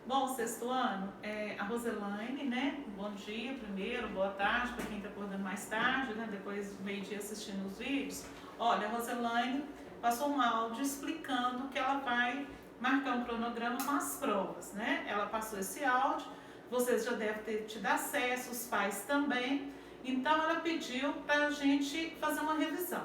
Bom, sexto ano, a Roselaine, né? Bom dia primeiro, boa tarde para quem está acordando mais tarde, né? Depois meio-dia assistindo os vídeos. Olha, a Roselaine passou um áudio explicando que ela vai marcar um cronograma com as provas, né? Ela passou esse áudio, vocês já devem ter tido acesso, os pais também. Então ela pediu para a gente fazer uma revisão.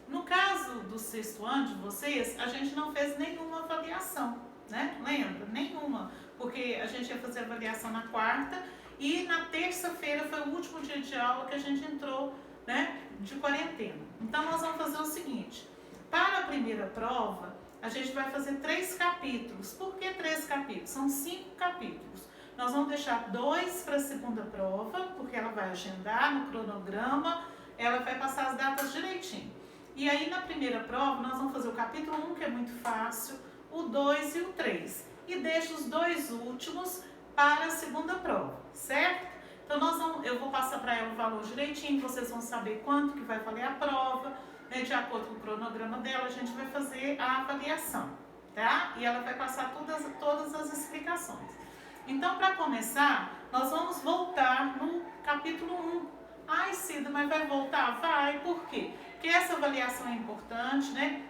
No caso do sexto ano de vocês, a gente não fez nenhuma avaliação, né? Lembra? Nenhuma. Porque a gente ia fazer avaliação na quarta e na terça-feira foi o último dia de aula que a gente entrou, né, de quarentena. Então nós vamos fazer o seguinte: para a primeira prova, a gente vai fazer 3 capítulos. Por que 3 capítulos? São 5 capítulos. Nós vamos deixar 2 para a segunda prova, porque ela vai agendar no cronograma, ela vai passar as datas direitinho. E aí na primeira prova nós vamos fazer o capítulo 1, que é muito fácil, o 2 e o 3. E deixo os 2 últimos para a segunda prova, certo? Então eu vou passar para ela o valor direitinho, vocês vão saber quanto que vai valer a prova, né? De acordo com o cronograma dela, a gente vai fazer a avaliação, tá? E ela vai passar todas as explicações. Então, para começar, nós vamos voltar no capítulo 1. Ai, Cida, mas vai voltar? Vai, por quê? Porque essa avaliação é importante, né?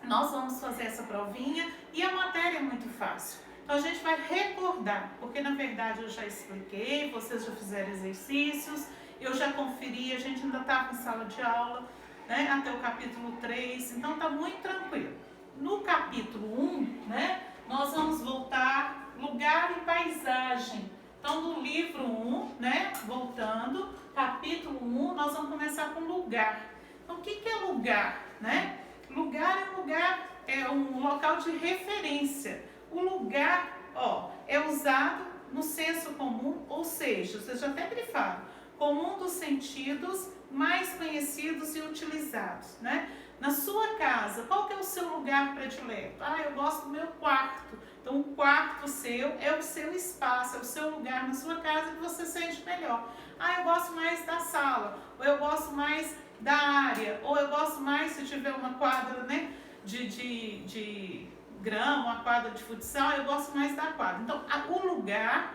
Nós vamos fazer essa provinha e a matéria é muito fácil. Então a gente vai recordar, porque na verdade eu já expliquei, vocês já fizeram exercícios, eu já conferi, a gente ainda estava em sala de aula, né, até o capítulo 3, então está muito tranquilo. No capítulo 1, né, nós vamos voltar lugar e paisagem. Então no livro 1, né, voltando, capítulo 1, nós vamos começar com lugar. Então o que é lugar, né? Lugar é um local de referência. O lugar, é usado no senso comum, ou seja, vocês já até grifaram, comum dos sentidos mais conhecidos e utilizados, né? Na sua casa, qual que é o seu lugar predileto? Eu gosto do meu quarto. Então, o quarto seu é o seu espaço, é o seu lugar na sua casa que você sente melhor. Eu gosto mais da sala, ou eu gosto mais da área, ou eu gosto mais se tiver uma quadra, né, de grama, uma quadra de futsal, eu gosto mais da quadra. Então, o lugar,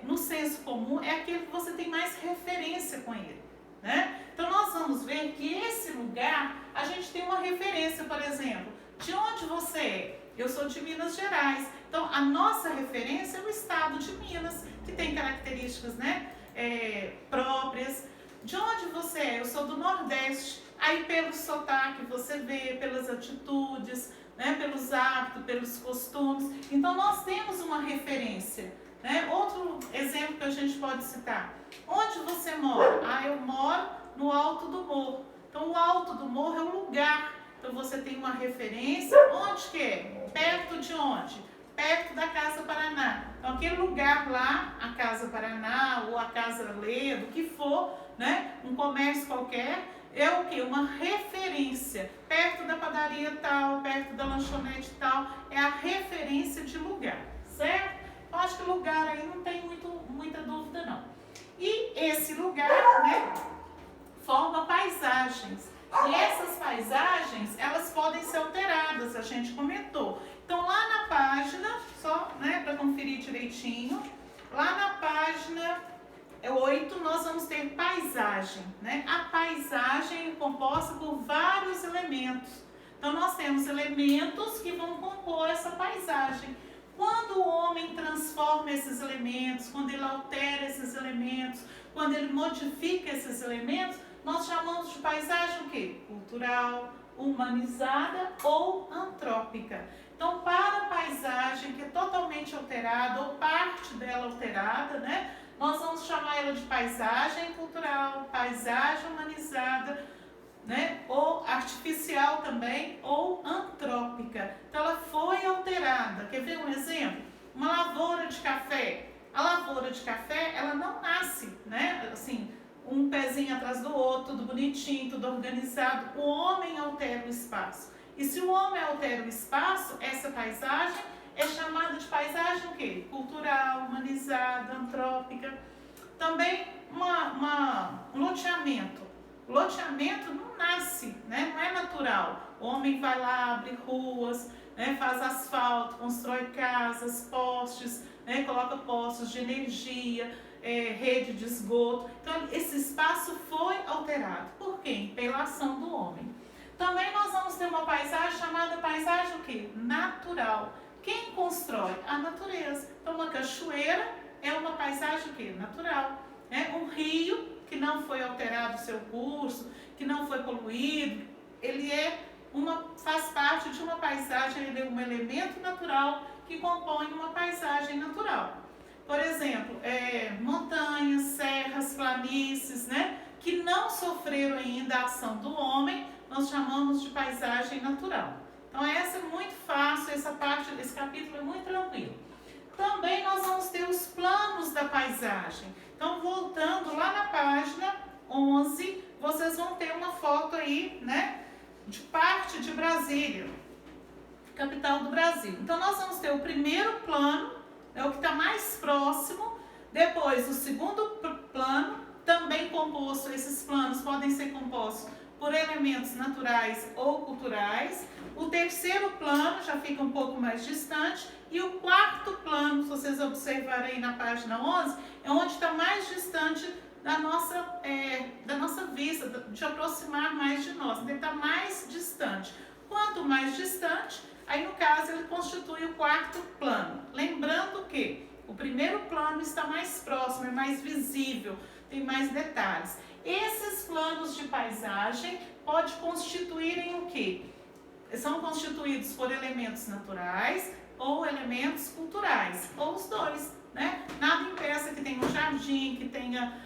no senso comum, é aquele que você tem mais referência com ele, né? Então, nós vamos ver que esse lugar, a gente tem uma referência, por exemplo, de onde você é? Eu sou de Minas Gerais. Então, a nossa referência é o estado de Minas, que tem características, né, próprias. De onde você é? Eu sou do Nordeste. Aí pelo sotaque você vê, pelas atitudes, né, pelos hábitos, pelos costumes. Então nós temos uma referência, né? Outro exemplo que a gente pode citar. Onde você mora? Eu moro no alto do morro. Então o alto do morro é um lugar. Então você tem uma referência. Onde que é? Perto de onde? Perto da Casa Paraná. Então aquele lugar lá, a Casa Paraná ou a Casa Ledo, o que for, né? Um comércio qualquer, é o que? Uma referência. Perto da padaria tal, perto da lanchonete tal, é a referência de lugar, certo? Eu acho que lugar aí não tem muita dúvida não. E esse lugar, né, forma paisagens. E essas paisagens, elas podem ser alteradas, a gente comentou. Então lá na página, só, né, para conferir direitinho, lá na página 8 nós vamos ter paisagem, né? A paisagem é composta por vários elementos. Então nós temos elementos que vão compor essa paisagem. Quando o homem transforma esses elementos, quando ele altera esses elementos, quando ele modifica esses elementos, nós chamamos de paisagem o quê? Cultural, humanizada ou antrópica. Então, para a paisagem que é totalmente alterada ou parte dela alterada, né? Nós vamos chamar ela de paisagem cultural, paisagem humanizada, né? Ou artificial também, ou antrópica. Então ela foi alterada. Quer ver um exemplo? Uma lavoura de café. A lavoura de café, ela não nasce, né? Assim, um pezinho atrás do outro, tudo bonitinho, tudo organizado. O homem altera o espaço. E se o homem altera o espaço, essa paisagem é chamada de paisagem o quê? Cultural, humanizada, antrópica. Também um loteamento. Loteamento não nasce, né? Não é natural. O homem vai lá, abre ruas, né, faz asfalto, constrói casas, postes, né, coloca postos de energia, rede de esgoto. Então, esse espaço foi alterado. Por quê? Pela ação do homem. Também nós vamos ter uma paisagem chamada paisagem o quê? Natural. Quem constrói? A natureza. Então, uma cachoeira é uma paisagem o quê? Natural. Um rio que não foi alterado o seu curso, que não foi poluído, ele faz parte de uma paisagem, ele é um elemento natural que compõe uma paisagem natural. Por exemplo, montanhas, serras, planícies, né, que não sofreram ainda a ação do homem, nós chamamos de paisagem natural. Então essa é muito fácil, esse capítulo é muito tranquilo. Também nós vamos ter os planos da paisagem. Então, voltando lá na página 11, vocês vão ter uma foto aí, né, de parte de Brasília, capital do Brasil. Então, nós vamos ter o primeiro plano, é o que está mais próximo, depois o segundo plano, também composto, esses planos podem ser compostos por elementos naturais ou culturais. O terceiro plano já fica um pouco mais distante. E o quarto plano, se vocês observarem aí na página 11, é onde está mais distante da nossa vista, de aproximar mais de nós. Então, ele está mais distante. Quanto mais distante, aí no caso ele constitui o quarto plano. Lembrando que o primeiro plano está mais próximo, é mais visível, tem mais detalhes. Esses planos de paisagem podem constituir em o quê? São constituídos por elementos naturais ou elementos culturais, ou os dois, né? Nada impeça que tenha um jardim, que tenha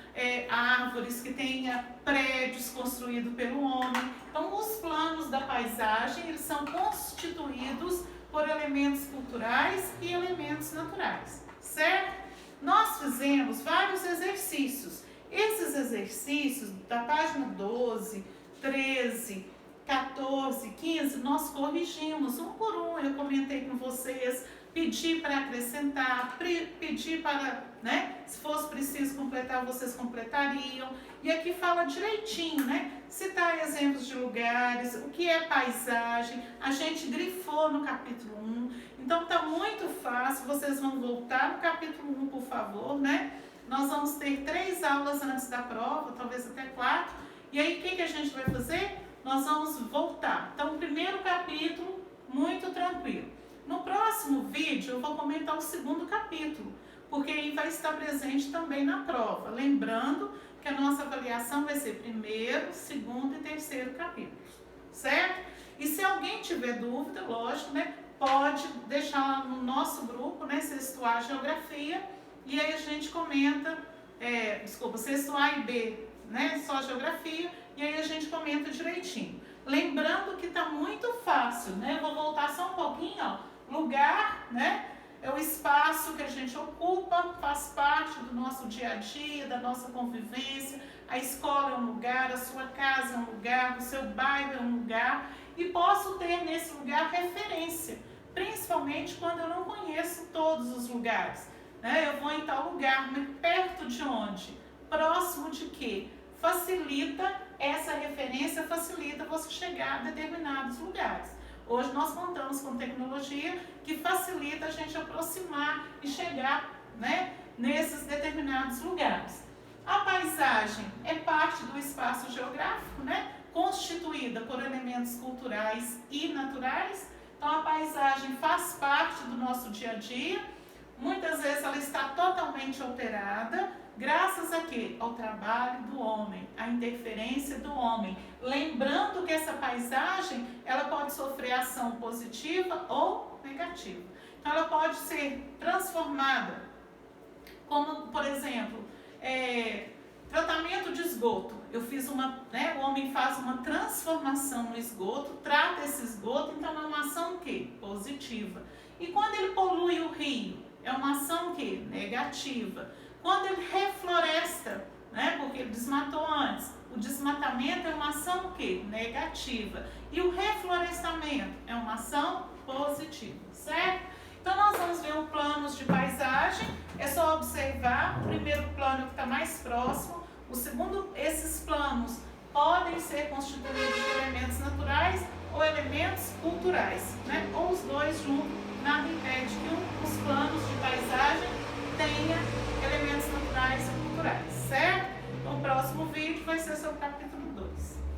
árvores, que tenha prédios construídos pelo homem. Então, os planos da paisagem, eles são constituídos por elementos culturais e elementos naturais, certo? Nós fizemos vários exercícios. Esses exercícios, da página 12, 13, 14, 15, nós corrigimos um por um. Eu comentei com vocês, pedi para acrescentar, pedi para, né, se fosse preciso completar, vocês completariam. E aqui fala direitinho, né, citar exemplos de lugares, o que é paisagem, a gente grifou no capítulo 1. Então tá muito fácil, vocês vão voltar no capítulo 1, por favor, né? Nós vamos ter 3 aulas antes da prova, talvez até 4. E aí, o que a gente vai fazer? Nós vamos voltar. Então, o primeiro capítulo, muito tranquilo. No próximo vídeo, eu vou comentar o segundo capítulo, porque aí vai estar presente também na prova. Lembrando que a nossa avaliação vai ser primeiro, segundo e terceiro capítulo, certo? E se alguém tiver dúvida, lógico, né, pode deixar lá no nosso grupo, né, Sexto A Geografia, e aí a gente comenta, Sexto A e B, né, só Geografia, e aí a gente comenta direitinho. Lembrando que está muito fácil, né? Eu vou voltar só um pouquinho, ó. Lugar, né? É o espaço que a gente ocupa, faz parte do nosso dia a dia, da nossa convivência. A escola é um lugar, a sua casa é um lugar, o seu bairro é um lugar. E posso ter nesse lugar referência, principalmente quando eu não conheço todos os lugares, né? Eu vou em tal lugar, mas perto de onde? Próximo de quê? Essa referência facilita você chegar a determinados lugares. Hoje nós contamos com tecnologia que facilita a gente aproximar e chegar, né, nesses determinados lugares. A paisagem é parte do espaço geográfico, né, constituída por elementos culturais e naturais. Então a paisagem faz parte do nosso dia a dia. Muitas vezes ela está totalmente alterada, graças a quê? Ao trabalho do homem, à interferência do homem. Lembrando que essa paisagem, ela pode sofrer ação positiva ou negativa. Então, ela pode ser transformada, como, por exemplo, tratamento de esgoto. O homem faz uma transformação no esgoto, trata esse esgoto, então é uma ação o quê? Positiva. E quando ele polui o rio, é uma ação o quê? Negativa. Quando ele refloresta, né, porque ele desmatou antes, o desmatamento é uma ação o quê? Negativa. E o reflorestamento é uma ação positiva, certo? Então, nós vamos ver os planos de paisagem. É só observar o primeiro plano que está mais próximo. O segundo, esses planos podem ser constituídos de elementos naturais ou elementos culturais, né? Ou os dois juntos, nada impede que os planos de paisagem tenha elementos naturais e culturais, certo? No próximo vídeo vai ser sobre o capítulo 2.